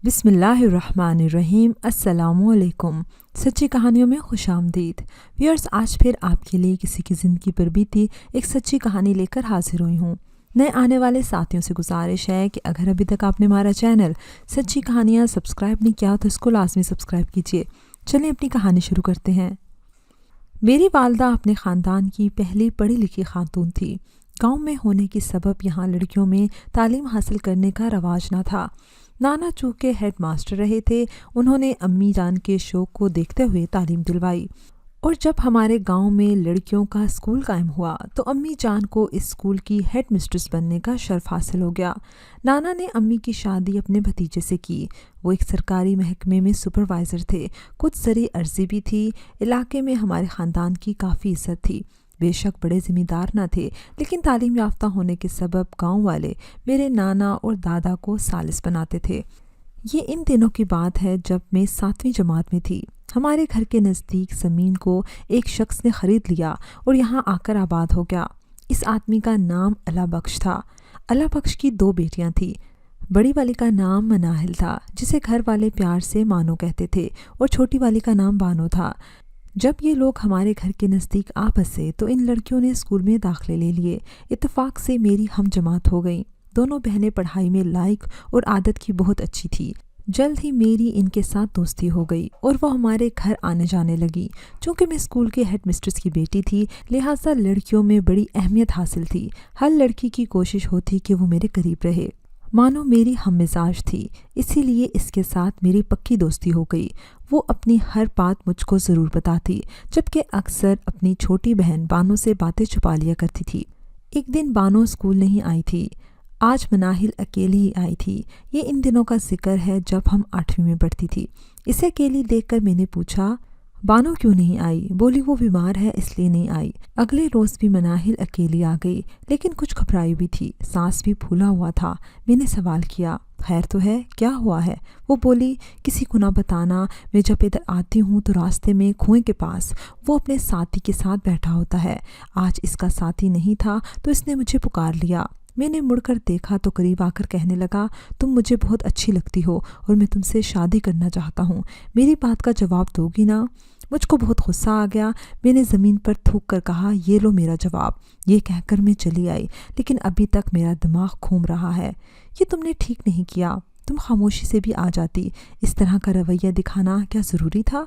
بسم اللہ الرحمن الرحیم۔ السلام علیکم۔ سچی کہانیوں میں خوش آمدید ویورز، آج پھر آپ کے لیے کسی کی زندگی پر بیتی ایک سچی کہانی لے کر حاضر ہوئی ہوں۔ نئے آنے والے ساتھیوں سے گزارش ہے کہ اگر ابھی تک آپ نے ہمارا چینل سچی کہانیاں سبسکرائب نہیں کیا تو اس کو لازمی سبسکرائب کیجیے۔ چلیں اپنی کہانی شروع کرتے ہیں۔ میری والدہ اپنے خاندان کی پہلی پڑھی لکھی خاتون تھی۔ گاؤں میں ہونے کی سبب یہاں لڑکیوں میں تعلیم حاصل کرنے کا رواج نہ تھا۔ نانا چونکہ ہیڈ ماسٹر رہے تھے، انہوں نے امی جان کے شوق کو دیکھتے ہوئے تعلیم دلوائی، اور جب ہمارے گاؤں میں لڑکیوں کا اسکول قائم ہوا تو امی جان کو اس اسکول کی ہیڈ مسٹریس بننے کا شرف حاصل ہو گیا۔ نانا نے امی کی شادی اپنے بھتیجے سے کی۔ وہ ایک سرکاری محکمے میں سپروائزر تھے۔ کچھ زرعی عرضی بھی تھی۔ علاقے میں ہمارے خاندان کی کافی عزت تھی۔ بے شک بڑے ذمہ دار نہ تھے، لیکن تعلیم یافتہ ہونے کے سبب گاؤں والے میرے نانا اور دادا کو ثالث بناتے تھے۔ یہ ان دنوں کی بات ہے جب میں 7ویں جماعت میں تھی۔ ہمارے گھر کے نزدیک زمین کو ایک شخص نے خرید لیا اور یہاں آ کر آباد ہو گیا۔ اس آدمی کا نام اللہ بخش تھا۔ اللہ بخش کی 2 بیٹیاں تھیں۔ بڑی والی کا نام مناہل تھا، جسے گھر والے پیار سے مانو کہتے تھے، اور چھوٹی والی کا نام بانو تھا۔ جب یہ لوگ ہمارے گھر کے نزدیک آ بسے تو ان لڑکیوں نے اسکول میں داخلے لے لیے۔ اتفاق سے میری ہم جماعت ہو گئیں۔ دونوں بہنیں پڑھائی میں لائق اور عادت کی بہت اچھی تھی۔ جلد ہی میری ان کے ساتھ دوستی ہو گئی اور وہ ہمارے گھر آنے جانے لگی۔ چونکہ میں اسکول کے ہیڈ مسٹریس کی بیٹی تھی، لہٰذا لڑکیوں میں بڑی اہمیت حاصل تھی۔ ہر لڑکی کی کوشش ہوتی کہ وہ میرے قریب رہے۔ مانو میری ہم مزاج تھی، اسی لیے اس کے ساتھ میری پکی دوستی ہو گئی۔ وہ اپنی ہر بات مجھ کو ضرور بتاتی، جبکہ اکثر اپنی چھوٹی بہن بانو سے باتیں چھپا لیا کرتی تھی۔ ایک دن بانو اسکول نہیں آئی تھی۔ آج مناہل اکیلی ہی آئی تھی۔ یہ ان دنوں کا ذکر ہے جب ہم 8ویں میں پڑھتی تھی۔ اسے اکیلی دیکھ کر میں نے پوچھا، بانو کیوں نہیں آئی؟ بولی وہ بیمار ہے اس لیے نہیں آئی۔ اگلے روز بھی مناہل اکیلی آ گئی، لیکن کچھ گھبرائی بھی تھی، سانس بھی پھولا ہوا تھا۔ میں نے سوال کیا، خیر تو ہے؟ کیا ہوا ہے؟ وہ بولی، کسی کو نہ بتانا، میں جب ادھر آتی ہوں تو راستے میں کنویں کے پاس وہ اپنے ساتھی کے ساتھ بیٹھا ہوتا ہے۔ آج اس کا ساتھی نہیں تھا تو اس نے مجھے پکار لیا۔ میں نے مڑ کر دیکھا تو قریب آ کر کہنے لگا، تم مجھے بہت اچھی لگتی ہو اور میں تم سے شادی کرنا چاہتا ہوں۔ میری بات کا جواب دو گی نا؟ مجھ کو بہت غصہ آ گیا۔ میں نے زمین پر تھوک کر کہا، یہ لو میرا جواب۔ یہ کہہ کر میں چلی آئی، لیکن ابھی تک میرا دماغ گھوم رہا ہے۔ یہ تم نے ٹھیک نہیں کیا، تم خاموشی سے بھی آ جاتی۔ اس طرح کا رویہ دکھانا کیا ضروری تھا؟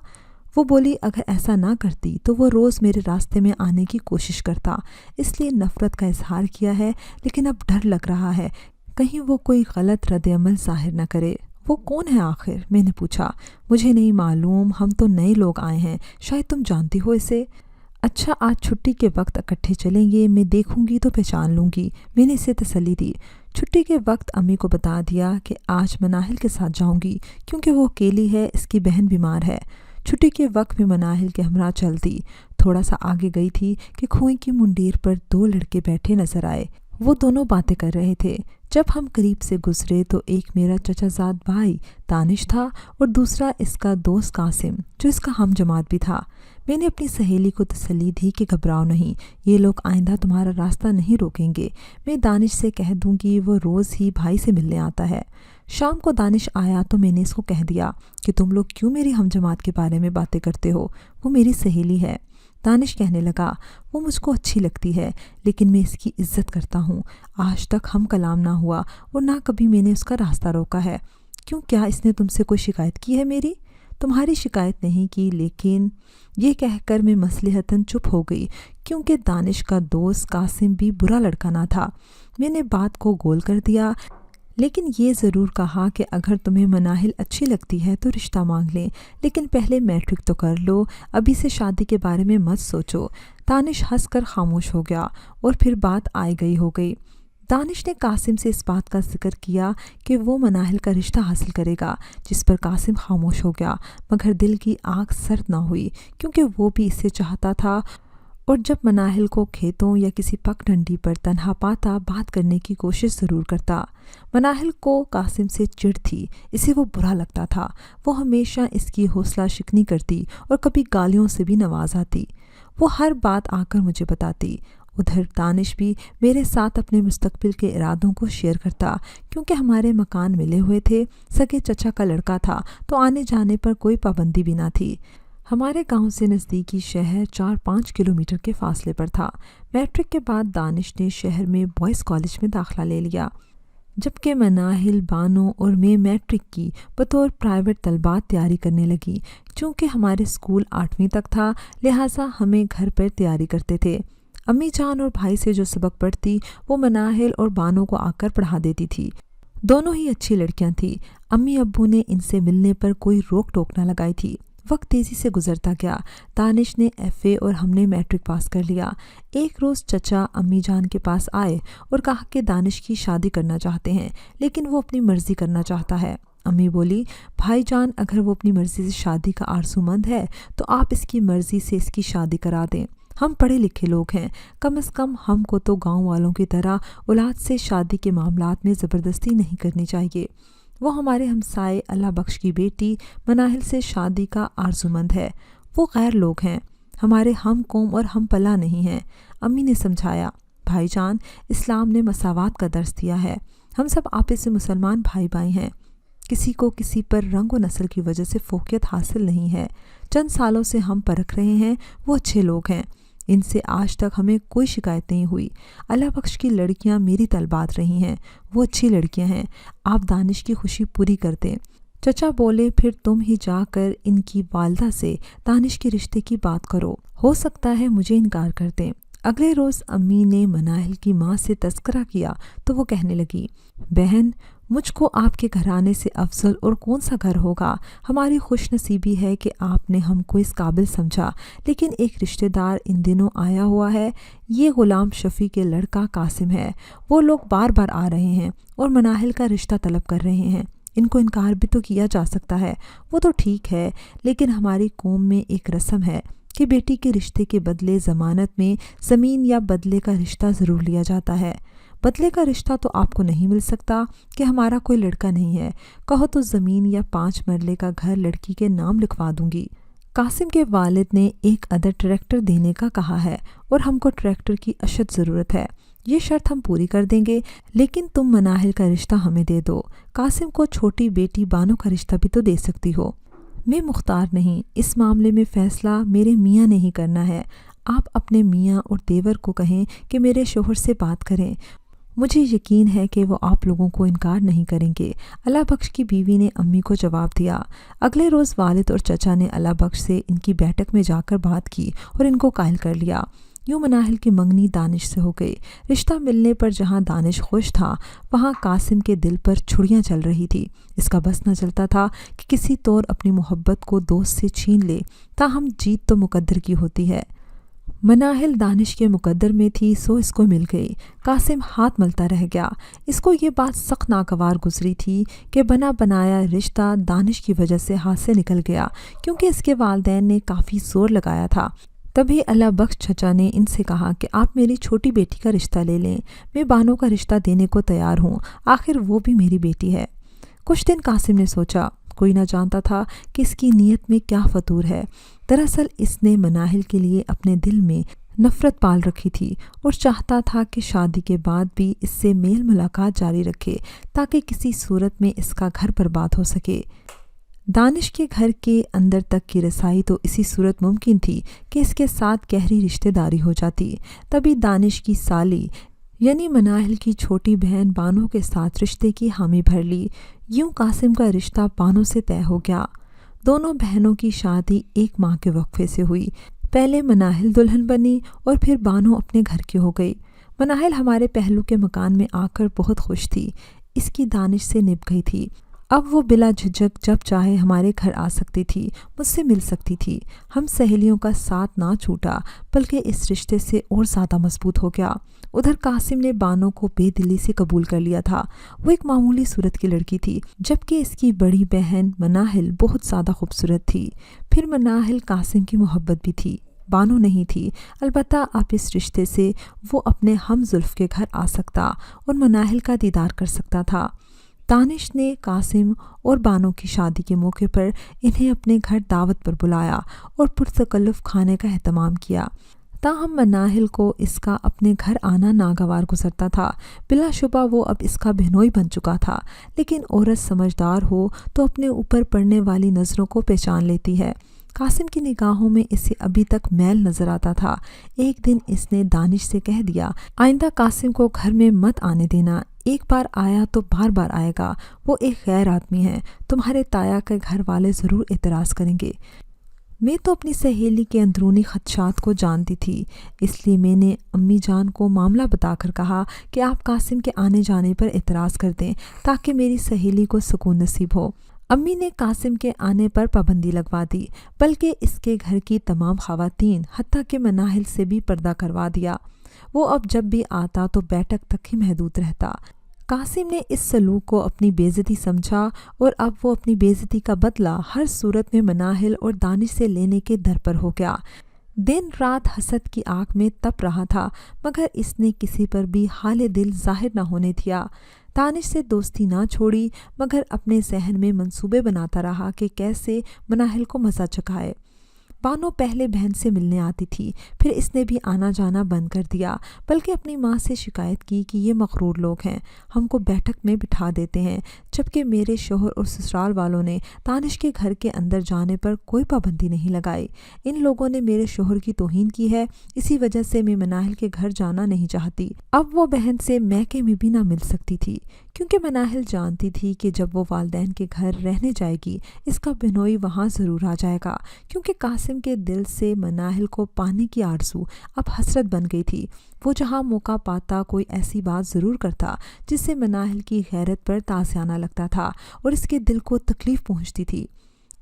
وہ بولی، اگر ایسا نہ کرتی تو وہ روز میرے راستے میں آنے کی کوشش کرتا، اس لیے نفرت کا اظہار کیا ہے، لیکن اب ڈر لگ رہا ہے کہیں وہ کوئی غلط رد عمل ظاہر نہ کرے۔ وہ کون ہے آخر؟ میں نے پوچھا۔ مجھے نہیں معلوم، ہم تو نئے لوگ آئے ہیں، شاید تم جانتی ہو اسے۔ اچھا، آج چھٹی کے وقت اکٹھے چلیں گے، میں دیکھوں گی تو پہچان لوں گی، میں نے اسے تسلی دی۔ چھٹی کے وقت امی کو بتا دیا کہ آج مناہل کے ساتھ جاؤں گی، کیونکہ وہ اکیلی ہے، اس کی بہن بیمار ہے۔ چھٹی کے وقت میں مناہل کے ہمراہ چلتی۔ تھوڑا سا آگے گئی تھی کہ کنویں کی منڈیر پر 2 لڑکے بیٹھے نظر آئے۔ وہ دونوں باتیں کر رہے تھے۔ جب ہم قریب سے گزرے تو ایک میرا چچا زاد بھائی دانش تھا اور دوسرا اس کا دوست قاسم، جو اس کا ہم جماعت بھی تھا۔ میں نے اپنی سہیلی کو تسلی دی کہ گھبراؤ نہیں، یہ لوگ آئندہ تمہارا راستہ نہیں روکیں گے۔ میں دانش سے کہہ دوں گی، وہ روز ہی بھائی سے ملنے آتا ہے۔ شام کو دانش آیا تو میں نے اس کو کہہ دیا کہ تم لوگ کیوں میری ہم جماعت کے بارے میں باتیں کرتے ہو؟ وہ میری سہیلی ہے۔ دانش کہنے لگا، وہ مجھ کو اچھی لگتی ہے، لیکن میں اس کی عزت کرتا ہوں۔ آج تک ہم کلام نہ ہوا اور نہ کبھی میں نے اس کا راستہ روکا ہے۔ کیوں، کیا اس نے تم سے کوئی شکایت کی ہے میری؟ تمہاری شکایت نہیں کی، لیکن یہ کہہ کر میں مصلحتاً چپ ہو گئی، کیونکہ دانش کا دوست قاسم بھی برا لڑکا نہ تھا۔ میں نے بات کو گول کر دیا، لیکن یہ ضرور کہا کہ اگر تمہیں مناہل اچھی لگتی ہے تو رشتہ مانگ لیں، لیکن پہلے میٹرک تو کر لو، ابھی سے شادی کے بارے میں مت سوچو۔ دانش ہنس کر خاموش ہو گیا اور پھر بات آئی گئی ہو گئی۔ دانش نے قاسم سے اس بات کا ذکر کیا کہ وہ مناہل کا رشتہ حاصل کرے گا، جس پر قاسم خاموش ہو گیا، مگر دل کی آگ سرد نہ ہوئی، کیونکہ وہ بھی اسے چاہتا تھا، اور جب مناہل کو کھیتوں یا کسی پک ڈنڈی پر تنہا پاتا بات کرنے کی کوشش ضرور کرتا۔ مناہل کو قاسم سے چڑ تھی، اسے وہ برا لگتا تھا۔ وہ ہمیشہ اس کی حوصلہ شکنی کرتی اور کبھی گالیوں سے بھی نواز آتی۔ وہ ہر بات آ کر مجھے بتاتی ادھر دانش بھی میرے ساتھ اپنے مستقبل کے ارادوں کو شیئر کرتا، کیونکہ ہمارے مکان ملے ہوئے تھے، سگے چچا کا لڑکا تھا تو آنے جانے پر کوئی پابندی بھی نہ تھی۔ ہمارے گاؤں سے نزدیکی شہر 4-5 کلومیٹر کے فاصلے پر تھا۔ میٹرک کے بعد دانش نے شہر میں بوائز کالج میں داخلہ لے لیا، جبکہ مناہل، بانو اور میں میٹرک کی بطور پرائیویٹ طلبات تیاری کرنے لگی۔ چونکہ ہمارے اسکول 8ویں تک تھا، لہٰذا ہمیں گھر پر تیاری کرتے تھے۔ امی جان اور بھائی سے جو سبق پڑھتی وہ مناہل اور بانو کو آ کر پڑھا دیتی تھی۔ دونوں ہی اچھی لڑکیاں تھیں۔ امی ابو نے ان سے ملنے پر کوئی روک ٹوک نہ لگائی تھی۔ وقت تیزی سے گزرتا گیا۔ دانش نے FA اور ہم نے میٹرک پاس کر لیا۔ ایک روز چچا امی جان کے پاس آئے اور کہا کہ دانش کی شادی کرنا چاہتے ہیں، لیکن وہ اپنی مرضی کرنا چاہتا ہے۔ امی بولی، بھائی جان اگر وہ اپنی مرضی سے شادی کا آرزومند ہے تو آپ اس کی مرضی سے اس کی شادی کرا دیں۔ ہم پڑھے لکھے لوگ ہیں، کم از کم ہم کو تو گاؤں والوں کی طرح اولاد سے شادی کے معاملات میں زبردستی نہیں کرنی چاہیے۔ وہ ہمارے ہمسائے اللہ بخش کی بیٹی مناہل سے شادی کا آرزومند ہے۔ وہ غیر لوگ ہیں، ہمارے ہم قوم اور ہم پلا نہیں ہیں۔ امی نے سمجھایا، بھائی جان اسلام نے مساوات کا درس دیا ہے، ہم سب آپس سے مسلمان بھائی بھائی ہیں، کسی کو کسی پر رنگ و نسل کی وجہ سے فوقیت حاصل نہیں ہے۔ چند سالوں سے ہم پرکھ رہے ہیں، وہ اچھے لوگ ہیں، ان سے آج تک ہمیں کوئی شکایت نہیں ہوئی۔ اللہ بخش کی لڑکیاں میری طلبات رہی ہیں، وہ اچھی لڑکیاں ہیں، آپ دانش کی خوشی پوری کر دیں۔ چچا بولے، پھر تم ہی جا کر ان کی والدہ سے دانش کے رشتے کی بات کرو، ہو سکتا ہے مجھے انکار کر دیں۔ اگلے روز امی نے مناہل کی ماں سے تذکرہ کیا تو وہ کہنے لگی، بہن مجھ کو آپ کے گھرانے سے افضل اور کون سا گھر ہوگا۔ ہماری خوش نصیبی ہے کہ آپ نے ہم کو اس قابل سمجھا، لیکن ایک رشتہ دار ان دنوں آیا ہوا ہے، یہ غلام شفیع کے لڑکا قاسم ہے۔ وہ لوگ بار بار آ رہے ہیں اور مناہل کا رشتہ طلب کر رہے ہیں۔ ان کو انکار بھی تو کیا جا سکتا ہے، وہ تو ٹھیک ہے، لیکن ہماری قوم میں ایک رسم ہے کہ بیٹی کے رشتے کے بدلے ضمانت میں زمین یا بدلے کا رشتہ ضرور لیا جاتا ہے۔ بدلے کا رشتہ تو آپ کو نہیں مل سکتا کہ ہمارا کوئی لڑکا نہیں ہے، کہو تو زمین یا 5 مرلے کا گھر لڑکی کے نام لکھوا دوں گی۔ قاسم کے والد نے ایک عدد ٹریکٹر دینے کا کہا ہے اور ہم کو ٹریکٹر کی اشد ضرورت ہے، یہ شرط ہم پوری کر دیں گے، لیکن تم مناہل کا رشتہ ہمیں دے دو۔ قاسم کو چھوٹی بیٹی بانو کا رشتہ بھی تو دے سکتی ہو۔ میں مختار نہیں، اس معاملے میں فیصلہ میرے میاں نے ہی کرنا ہے۔ آپ اپنے میاں اور دیور کو کہیں کہ میرے شوہر سے بات کریں، مجھے یقین ہے کہ وہ آپ لوگوں کو انکار نہیں کریں گے۔ اللہ بخش کی بیوی نے امی کو جواب دیا۔ اگلے روز والد اور چچا نے اللہ بخش سے ان کی بیٹھک میں جا کر بات کی اور ان کو قائل کر لیا۔ یوں مناہل کی منگنی دانش سے ہو گئی۔ رشتہ ملنے پر جہاں دانش خوش تھا، وہاں قاسم کے دل پر چھڑیاں چل رہی تھی۔ اس کا بس نہ چلتا تھا کہ کسی طور اپنی محبت کو دوست سے چھین لے، تاہم جیت تو مقدر کی ہوتی ہے۔ مناہل دانش کے مقدر میں تھی، سو اس کو مل گئی۔ قاسم ہاتھ ملتا رہ گیا۔ اس کو یہ بات سخت ناگوار گزری تھی کہ بنا بنایا رشتہ دانش کی وجہ سے ہاتھ سے نکل گیا، کیونکہ اس کے والدین نے کافی زور لگایا تھا۔ تبھی اللہ بخش چچا نے ان سے کہا کہ آپ میری چھوٹی بیٹی کا رشتہ لے لیں، میں بانو کا رشتہ دینے کو تیار ہوں، آخر وہ بھی میری بیٹی ہے۔ کچھ دن قاسم نے سوچا، کوئی نہ جانتا تھا کہ اس کی نیت میں کیا فطور ہے۔ دراصل اس نے مناہل کے لیے اپنے دل میں نفرت پال رکھی تھی اور چاہتا تھا کہ شادی کے بعد بھی اس سے میل ملاقات جاری رکھے تاکہ کسی صورت میں اس کا گھر برباد ہو سکے۔ دانش کے گھر کے اندر تک کی رسائی تو اسی صورت ممکن تھی کہ اس کے ساتھ گہری رشتہ داری ہو جاتی۔ تبھی دانش کی سالی یعنی مناہل کی چھوٹی بہن بانو کے ساتھ رشتے کی حامی بھر لی۔ یوں قاسم کا رشتہ بانو سے طے ہو گیا۔ دونوں بہنوں کی شادی 1 ماہ کے وقفے سے ہوئی۔ پہلے مناہل دلہن بنی اور پھر بانو اپنے گھر کی ہو گئی۔ مناہل ہمارے پہلو کے مکان میں آ کر بہت خوش تھی، اس کی دانش سے نبھ گئی تھی۔ اب وہ بلا جھجک جب چاہے ہمارے گھر آ سکتی تھی، مجھ سے مل سکتی تھی۔ ہم سہیلیوں کا ساتھ نہ چھوٹا بلکہ اس رشتے سے اور زیادہ مضبوط ہو گیا۔ ادھر قاسم نے بانو کو بے دلی سے قبول کر لیا تھا۔ وہ ایک معمولی صورت کی لڑکی تھی، جبکہ اس کی بڑی بہن مناہل بہت زیادہ خوبصورت تھی۔ پھر مناہل قاسم کی محبت بھی تھی، بانو نہیں تھی۔ البتہ اب اس رشتے سے وہ اپنے ہم زلف کے گھر آ سکتا اور مناہل کا دیدار کر سکتا تھا۔ دانش نے قاسم اور بانو کی شادی کے موقع پر انہیں اپنے گھر دعوت پر بلایا اور پرتکلف کھانے کا اہتمام کیا۔ تاہم مناہل کو اس کا اپنے گھر آنا ناگوار گزرتا تھا۔ بلا شبہ وہ اب اس کا بہنوئی بن چکا تھا، لیکن عورت سمجھدار ہو تو اپنے اوپر پڑنے والی نظروں کو پہچان لیتی ہے۔ قاسم کی نگاہوں میں اسے ابھی تک میل نظر آتا تھا۔ ایک دن اس نے دانش سے کہہ دیا، آئندہ قاسم کو گھر میں مت آنے دینا، ایک بار آیا تو بار بار آئے گا، وہ ایک غیر آدمی ہے، تمہارے تایا کے گھر والے ضرور اعتراض کریں گے۔ میں تو اپنی سہیلی کے اندرونی خدشات کو جانتی تھی، اس لیے میں نے امی جان کو معاملہ بتا کر کہا کہ آپ قاسم کے آنے جانے پر اعتراض کر دیں تاکہ میری سہیلی کو سکون نصیب ہو۔ امی نے قاسم کے آنے پر پابندی لگوا دی، بلکہ اس کے گھر کی تمام خواتین حتیٰ کہ مناہل سے بھی پردہ کروا دیا۔ وہ اب جب بھی آتا تو بیٹھک تک ہی محدود رہتا۔ قاسم نے اس سلوک کو اپنی بے عزتی سمجھا اور اب وہ اپنی بے عزتی کا بدلہ ہر صورت میں مناہل اور دانش سے لینے کے در پر ہو گیا۔ دن رات حسد کی آگ میں تپ رہا تھا، مگر اس نے کسی پر بھی حال دل ظاہر نہ ہونے دیا۔ دانش سے دوستی نہ چھوڑی، مگر اپنے ذہن میں منصوبے بناتا رہا کہ کیسے مناہل کو مزہ چکھائے۔ بانو پہلے بہن سے ملنے آتی تھی، پھر اس نے بھی آنا جانا بند کر دیا، بلکہ اپنی ماں سے شکایت کی کہ یہ مغرور لوگ ہیں، ہم کو بیٹھک میں بٹھا دیتے ہیں، جبکہ میرے شوہر اور سسرال والوں نے دانش کے گھر کے اندر جانے پر کوئی پابندی نہیں لگائی۔ ان لوگوں نے میرے شوہر کی توہین کی ہے، اسی وجہ سے میں مناہل کے گھر جانا نہیں چاہتی۔ اب وہ بہن سے میکے میں بھی نہ مل سکتی تھی، کیونکہ مناہل جانتی تھی کہ جب وہ والدین کے گھر رہنے جائے گی اس کا بہنوئی وہاں ضرور آ جائے گا، کیونکہ قاسم کے دل سے مناہل کو پانے کی آرزو اب حسرت بن گئی تھی۔ وہ جہاں موقع پاتا کوئی ایسی بات ضرور کرتا جس سے مناہل کی غیرت پر تازیانہ لگتا تھا اور اس کے دل کو تکلیف پہنچتی تھی۔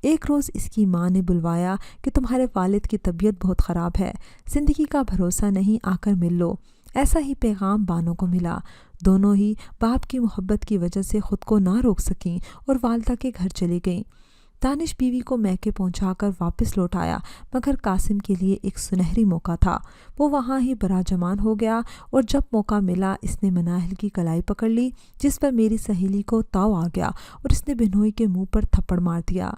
ایک روز اس کی ماں نے بلوایا کہ تمہارے والد کی طبیعت بہت خراب ہے، زندگی کا بھروسہ نہیں، آ کر مل لو۔ ایسا ہی پیغام بانو کو ملا۔ دونوں ہی باپ کی محبت کی وجہ سے خود کو نہ روک سکیں اور والدہ کے گھر چلی گئیں۔ دانش بیوی کو میکے پہنچا کر واپس لوٹ آیا، مگر قاسم کے لیے ایک سنہری موقع تھا۔ وہ وہاں ہی براجمان ہو گیا اور جب موقع ملا اس نے مناہل کی کلائی پکڑ لی، جس پر میری سہیلی کو تاؤ آ گیا اور اس نے بہنوئی کے منہ پر تھپڑ مار دیا۔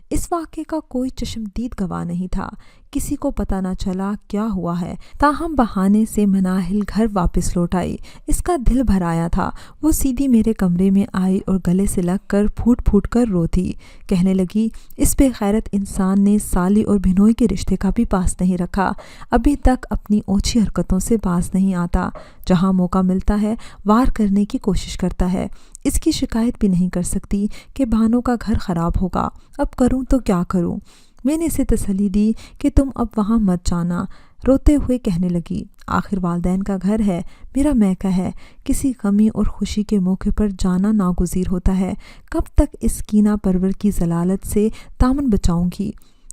اس واقعے کا کوئی چشمدید گواہ نہیں تھا، کسی کو پتہ نہ چلا کیا ہوا ہے، تاہم بہانے سے مناہل گھر واپس لوٹ آئی۔ اس کا دل بھر آیا تھا، وہ سیدھی میرے کمرے میں آئی اور گلے سے لگ کر پھوٹ پھوٹ کر روتی، کہنے لگی، اس بے غیرت انسان نے سالی اور بہنوئی کے رشتے کا بھی پاس نہیں رکھا، ابھی تک اپنی اوچھی حرکتوں سے باز نہیں آتا، جہاں موقع ملتا ہے وار کرنے کی کوشش کرتا ہے۔ اس کی شکایت بھی نہیں کر سکتی کہ بانو کا گھر خراب ہوگا، اب کروں تو کیا کروں۔ میں نے اسے تسلی دی کہ تم اب وہاں مت جانا۔ روتے ہوئے کہنے لگی، آخر والدین کا گھر ہے، میرا میکا ہے، کسی غمی اور خوشی کے موقع پر جانا ناگزیر ہوتا ہے، کب تک اس کینہ پرور کی ضلالت سے دامن بچاؤں گی۔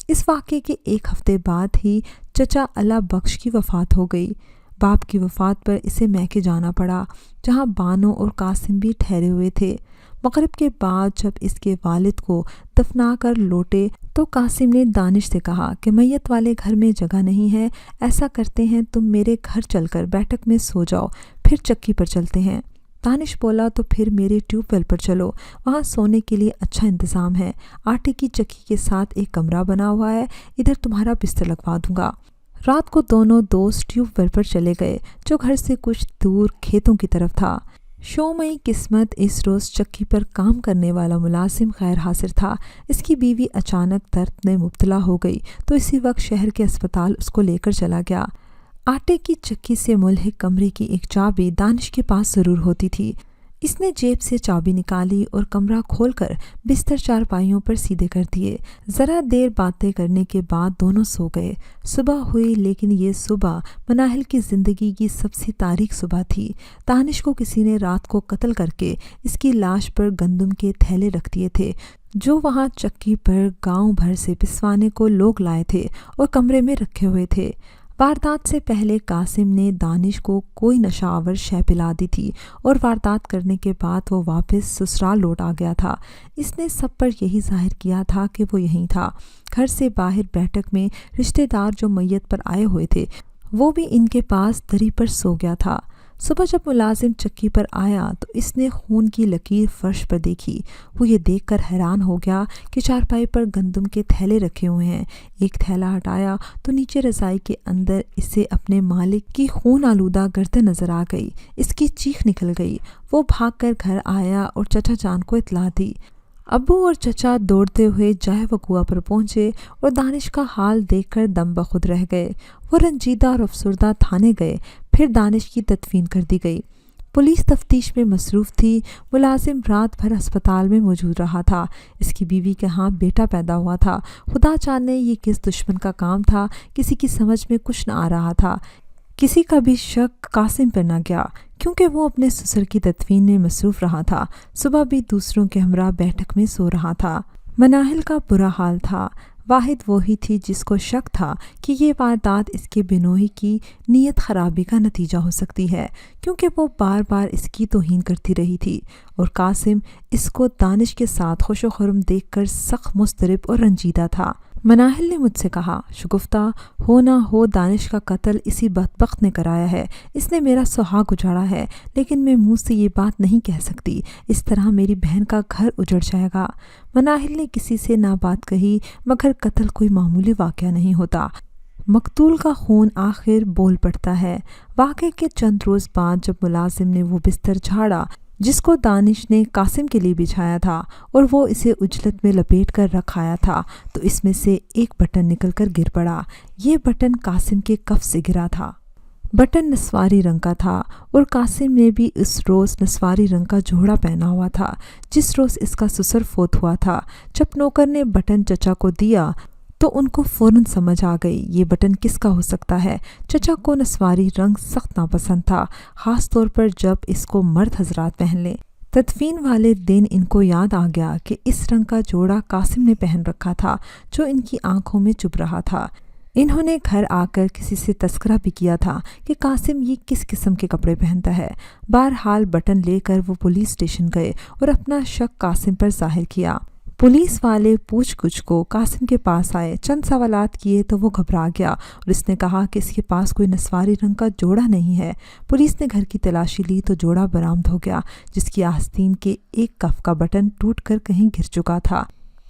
اس واقعے کے ایک ہفتے بعد ہی چچا اللہ بخش کی وفات ہو گئی۔ باپ کی وفات پر اسے میکے جانا پڑا، جہاں بانو اور قاسم بھی ٹھہرے ہوئے تھے۔ مغرب کے بعد جب اس کے والد کو دفنا کر لوٹے تو قاسم نے دانش سے کہا کہ میت والے گھر میں جگہ نہیں ہے، ایسا کرتے ہیں تم میرے گھر چل کر بیٹھک میں سو جاؤ، پھر چکی پر چلتے ہیں۔ دانش بولا، تو پھر میرے ٹیوب ویل پر چلو، وہاں سونے کے لیے اچھا انتظام ہے، آٹے کی چکی کے ساتھ ایک کمرہ بنا ہوا ہے، ادھر تمہارا بستر لگوا دوں گا۔ رات کو دونوں دوست ٹیوب ویل پر چلے گئے، جو گھر سے کچھ دور کھیتوں کی طرف تھا۔ شومئی قسمت اس روز چکی پر کام کرنے والا ملازم غیر حاضر تھا۔ اس کی بیوی اچانک درد میں مبتلا ہو گئی تو اسی وقت شہر کے اسپتال اس کو لے کر چلا گیا۔ آٹے کی چکی سے ملحق کمرے کی ایک چابی دانش کے پاس ضرور ہوتی تھی۔ اس نے جیب سے چابی نکالی اور کمرہ کھول کر بستر چارپائیوں پر سیدھے کر دیے۔ ذرا دیر باتیں کرنے کے بعد دونوں سو گئے۔ صبح ہوئی، لیکن یہ صبح مناہل کی زندگی کی سب سے تاریک صبح تھی۔ دانش کو کسی نے رات کو قتل کر کے اس کی لاش پر گندم کے تھیلے رکھ دیے تھے، جو وہاں چکی پر گاؤں بھر سے پسوانے کو لوگ لائے تھے اور کمرے میں رکھے ہوئے تھے۔ واردات سے پہلے قاسم نے دانش کو کوئی نشہ آور شے پلا دی تھی اور واردات کرنے کے بعد وہ واپس سسرال لوٹ آ گیا تھا۔ اس نے سب پر یہی ظاہر کیا تھا کہ وہ یہیں تھا۔ گھر سے باہر بیٹھک میں رشتہ دار جو میت پر آئے ہوئے تھے وہ بھی ان کے پاس دری پر سو گیا تھا۔ صبح جب ملازم چکی پر آیا تو اس نے خون کی لکیر فرش پر دیکھی۔ وہ یہ دیکھ کر حیران ہو گیا کہ چارپائی پر گندم کے تھیلے رکھے ہوئے ہیں۔ ایک تھیلا ہٹایا تو نیچے رضائی کے اندر اسے اپنے مالک کی خون آلودہ گردن نظر آ گئی۔ اس کی چیخ نکل گئی۔ وہ بھاگ کر گھر آیا اور چچا جان کو اطلاع دی۔ ابو اور چچا دوڑتے ہوئے جائے وقوع پر پہنچے اور دانش کا حال دیکھ کر دم بخود رہ گئے۔ وہ رنجیدہ اور افسردہ تھانے گئے۔ پھر دانش کی تدفین کر دی گئی۔ پولیس تفتیش میں مصروف تھی۔ ملازم رات بھر ہسپتال میں موجود رہا تھا۔ اس کی بیوی کے ہاں بیٹا پیدا ہوا تھا۔ خدا جانے یہ کس دشمن کا کام تھا، کسی کی سمجھ میں کچھ نہ آ رہا تھا۔ کسی کا بھی شک قاسم پر نہ گیا کیونکہ وہ اپنے سسر کی تدفین میں مصروف رہا تھا۔ صبح بھی دوسروں کے ہمراہ بیٹھک میں سو رہا تھا۔ مناہل کا برا حال تھا۔ واحد وہی تھی جس کو شک تھا کہ یہ واردات اس کے بہنوئی کی نیت خرابی کا نتیجہ ہو سکتی ہے، کیونکہ وہ بار بار اس کی توہین کرتی رہی تھی اور قاسم اس کو دانش کے ساتھ خوش و خرم دیکھ کر سخت مضطرب اور رنجیدہ تھا۔ مناہل نے مجھ سے کہا، شگفتہ ہو نہ ہو دانش کا قتل اسی بدبخت نے کرایا ہے۔ اس نے میرا سہاگ اجاڑا ہے، لیکن میں منہ سے یہ بات نہیں کہہ سکتی۔ اس طرح میری بہن کا گھر اجڑ جائے گا۔ مناہل نے کسی سے نہ بات کہی، مگر قتل کوئی معمولی واقعہ نہیں ہوتا۔ مقتول کا خون آخر بول پڑتا ہے۔ واقعے کے چند روز بعد جب ملازم نے وہ بستر جھاڑا جس کو دانش نے قاسم کے لیے بچھایا تھا اور وہ اسے اجلت میں لپیٹ کر رکھایا تھا، تو اس میں سے ایک بٹن نکل کر گر پڑا۔ یہ بٹن قاسم کے کف سے گرا تھا۔ بٹن نسواری رنگ کا تھا اور قاسم نے بھی اس روز نسواری رنگ کا جوڑا پہنا ہوا تھا جس روز اس کا سسر فوت ہوا تھا۔ جب نوکر نے بٹن چچا کو دیا تو ان کو فوراً سمجھ آ گئی یہ بٹن کس کا ہو سکتا ہے۔ چچا کو نسواری رنگ سخت ناپسند تھا، خاص طور پر جب اس کو مرد حضرات پہن لیں۔ تدفین والے دن ان کو یاد آ گیا کہ اس رنگ کا جوڑا قاسم نے پہن رکھا تھا جو ان کی آنکھوں میں چبھ رہا تھا۔ انہوں نے گھر آ کر کسی سے تذکرہ بھی کیا تھا کہ قاسم یہ کس قسم کے کپڑے پہنتا ہے۔ بہرحال بٹن لے کر وہ پولیس اسٹیشن گئے اور اپنا شک قاسم پر ظاہر کیا۔ پولیس والے پوچھ گچھ کو قاسم کے پاس آئے، چند سوالات کیے تو وہ گھبرا گیا اور اس نے کہا کہ اس کے پاس کوئی نسواری رنگ کا جوڑا نہیں ہے۔ پولیس نے گھر کی تلاشی لی تو جوڑا برآمد ہو گیا جس کی آستین کے ایک کف کا بٹن ٹوٹ کر کہیں گر چکا تھا۔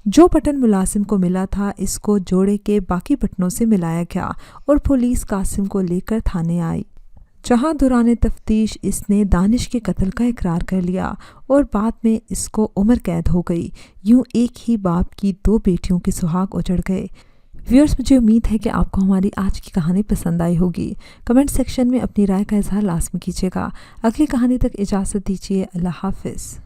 جو بٹن ملازم کو ملا تھا اس کو جوڑے کے باقی بٹنوں سے ملایا گیا اور پولیس قاسم کو لے کر تھانے آئی، جہاں دوران تفتیش اس نے دانش کے قتل کا اقرار کر لیا اور بعد میں اس کو عمر قید ہو گئی۔ یوں ایک ہی باپ کی دو بیٹیوں کے سہاگ اجڑ گئے۔ ویورز، مجھے امید ہے کہ آپ کو ہماری آج کی کہانی پسند آئی ہوگی۔ کمنٹ سیکشن میں اپنی رائے کا اظہار لازمی کیجیے گا۔ اگلی کہانی تک اجازت دیجیے۔ اللہ حافظ۔